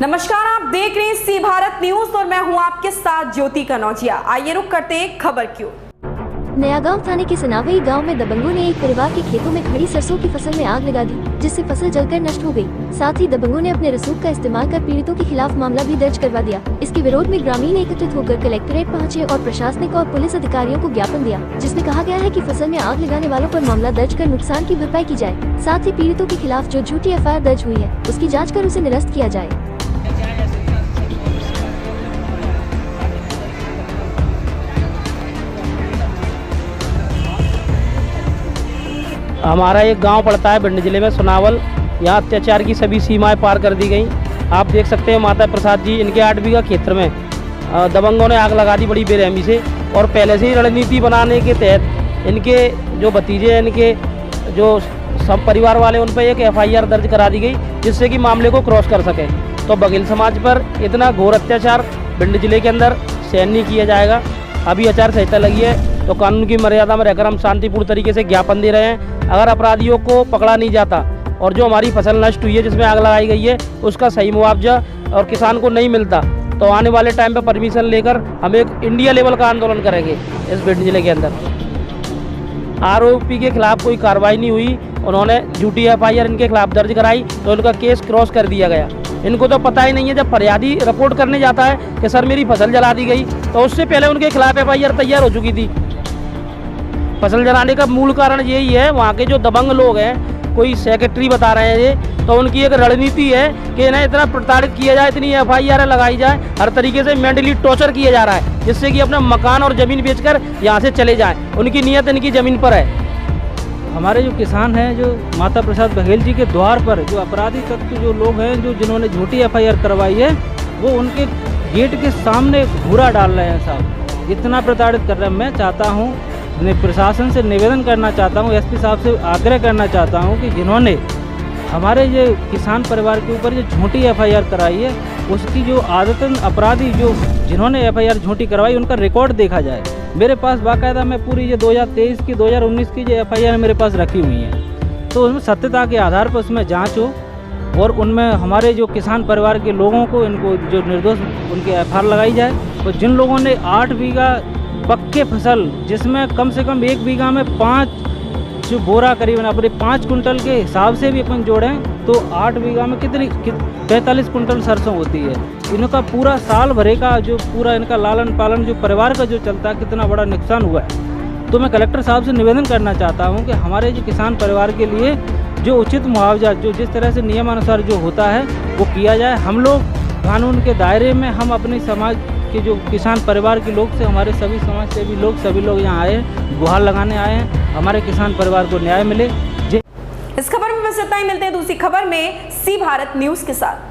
नमस्कार, आप देख रहे हैं सी भारत न्यूज और मैं हूं आपके साथ ज्योति कनौजिया। आइए रुक करते हैं खबर की ओर। नयागांव थाने के सनावई गांव में दबंगों ने एक परिवार के खेतों में खड़ी सरसों की फसल में आग लगा दी, जिससे फसल जलकर नष्ट हो गई। साथ ही दबंगों ने अपने रसूख का इस्तेमाल कर पीड़ितों के खिलाफ मामला भी दर्ज करवा दिया। इसके विरोध में ग्रामीण एकत्रित होकर कलेक्ट्रेट पहुंचे और प्रशासनिक और पुलिस अधिकारियों को ज्ञापन दिया, जिसमें कहा गया है कि फसल में आग लगाने वालों पर मामला दर्ज कर नुकसान की भरपाई की जाए। साथ ही पीड़ितों के खिलाफ जो झूठी FIR दर्ज हुई है उसकी जाँच कर उसे निरस्त किया जाए। हमारा एक गांव पड़ता है भिंड जिले में सोनावल। यहाँ अत्याचार की सभी सीमाएं पार कर दी गई। आप देख सकते हैं माता प्रसाद जी, इनके 8 बीघा क्षेत्र में दबंगों ने आग लगा दी बड़ी बेरहमी से। और पहले से ही रणनीति बनाने के तहत इनके जो भतीजे हैं, इनके जो सब परिवार वाले, उन पर एक FIR दर्ज करा दी गई, जिससे कि मामले को क्रॉस कर सके। तो बघेल समाज पर इतना घोर अत्याचार भिंड जिले के अंदर सहन नहीं किया जाएगा। अभी आचार संहिता लगी है तो कानून की मर्यादा में रहकर हम शांतिपूर्ण तरीके से ज्ञापन दे रहे हैं। अगर अपराधियों को पकड़ा नहीं जाता और जो हमारी फसल नष्ट हुई है, जिसमें आग लगाई गई है, उसका सही मुआवजा और किसान को नहीं मिलता, तो आने वाले टाइम पे परमिशन लेकर हम एक इंडिया लेवल का आंदोलन करेंगे इस भिंड जिले के अंदर। आरोपी के खिलाफ कोई कार्रवाई नहीं हुई, उन्होंने झूठी FIR इनके खिलाफ दर्ज कराई तो इनका केस क्रॉस कर दिया गया। इनको तो पता ही नहीं है, जब फरियादी रिपोर्ट करने जाता है कि सर मेरी फसल जला दी गई, तो उससे पहले उनके खिलाफ FIR तैयार हो चुकी थी। फसल जलाने का मूल कारण यही है, वहाँ के जो दबंग लोग हैं, कोई सेक्रेटरी बता रहे हैं ये, तो उनकी एक रणनीति है कि इन्हें इतना प्रताड़ित किया जाए, इतनी FIR लगाई जाए, हर तरीके से मेंटली टॉर्चर किया जा रहा है, जिससे कि अपना मकान और ज़मीन बेचकर यहाँ से चले जाएं। उनकी नीयत इनकी ज़मीन पर है। हमारे जो किसान हैं, जो माता प्रसाद बघेल जी के द्वार पर जो अपराधी तत्व जो लोग हैं, जो जिन्होंने झूठी FIR करवाई है, वो उनके गेट के सामने घूरा डाल रहे हैं साहब। इतना प्रताड़ित कर रहे हैं। मैं चाहता हूँ, प्रशासन से निवेदन करना चाहता हूँ, SP साहब से आग्रह करना चाहता हूँ कि जिन्होंने हमारे ये किसान परिवार के ऊपर जो झूठी FIR कराई है, उसकी जो आदतन अपराधी जो जिन्होंने FIR झूठी करवाई, उनका रिकॉर्ड देखा जाए। मेरे पास बाकायदा मैं पूरी ये 2023 की 2019 की जो FIR मेरे पास रखी हुई है, तो उसमें सत्यता के आधार पर उसमें जांच हो और उनमें हमारे जो किसान परिवार के लोगों को, इनको जो निर्दोष, उनके FIR लगाई जाए। और जिन लोगों ने 8 बीघा पक्के फसल, जिसमें कम से कम 1 बीघा में 5 जो बोरा करीबन अपने 5 कुंटल के हिसाब से भी अपन जोड़ें तो 8 बीघा में कितनी 45 कुंटल सरसों होती है। इनका पूरा साल भरे का जो पूरा इनका लालन पालन जो परिवार का जो चलता है, कितना बड़ा नुकसान हुआ है। तो मैं कलेक्टर साहब से निवेदन करना चाहता हूं कि हमारे जो किसान परिवार के लिए जो उचित मुआवजा जो जिस तरह से नियमानुसार जो होता है वो किया जाए। हम लोग कानून के दायरे में, हम अपने समाज के जो किसान परिवार के लोग से, हमारे सभी समाज सेवी लोग, सभी लोग यहाँ आए हैं, गुहार लगाने आए हैं, हमारे किसान परिवार को न्याय मिले। इस खबर में बस इतना ही। मिलते हैं दूसरी खबर में सी भारत न्यूज के साथ।